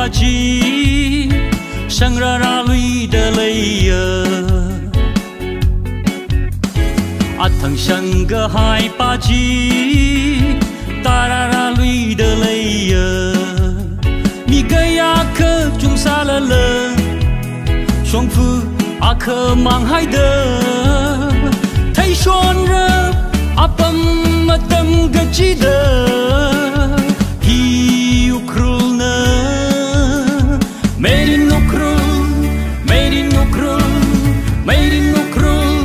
chi sang ra lui de lây a thằng sang ga hai pa chi ta ra lui de lây mi gaya khơ chung sa la lơ song phu a khơ mang hai đơ thấy son rơ a pam ma tâm ga chi đơ hi ukrul na made in ukrul made in ukrul made in ukrul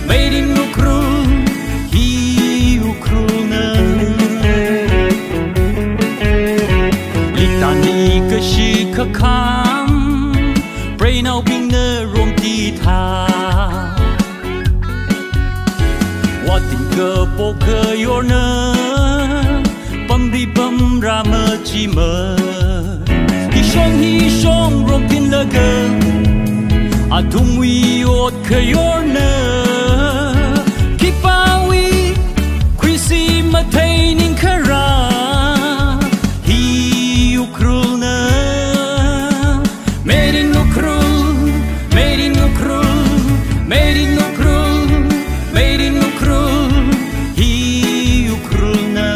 made in ukrul hi ukrul na litani ka shi ka kham pray now bing na rom ti tha what in cơ po cơ your na bam đi bam ra mơ chi mơ hi song rom tin la cơ a thung wi ot cơ your na ki pa wi quy si ma thei ning khara hi ukrul na made in ukrul made in ukrul made in ukrul made in ukrul hi ukrul na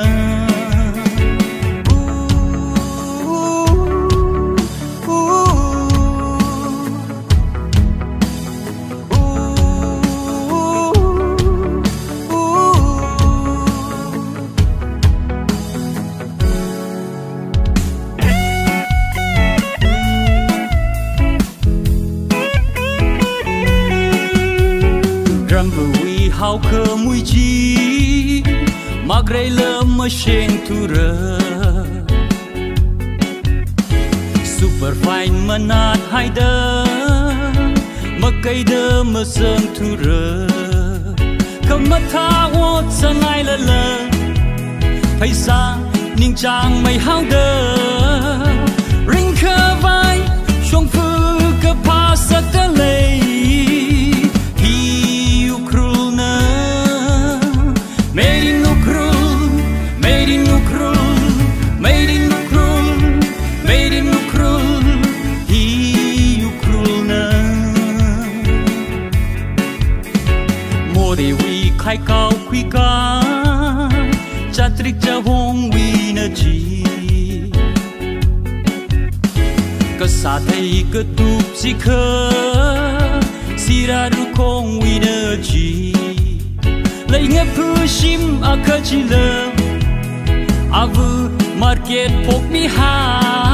hao khơ mùi chi mà gray lơ mà shen tu rơ super fine mà nát hai đơ mà cây đơ mà sơn tu rơ cầm mắt tha ngót sang ai lơ lơ hay xa ninh trang mày hao đơ ring khơ vai trong phư cơ pa sa tơ lây made in ukrul made in ukrul made in ukrul made in ukrul hi ukrul na mori wi khai cao quy ca cha trik cha hong wi na chi ka sa thei ka tup si khơ si ra ru khong wi na chi lấy nghe phu sim a khơ chi lơ a vu market pok mi ha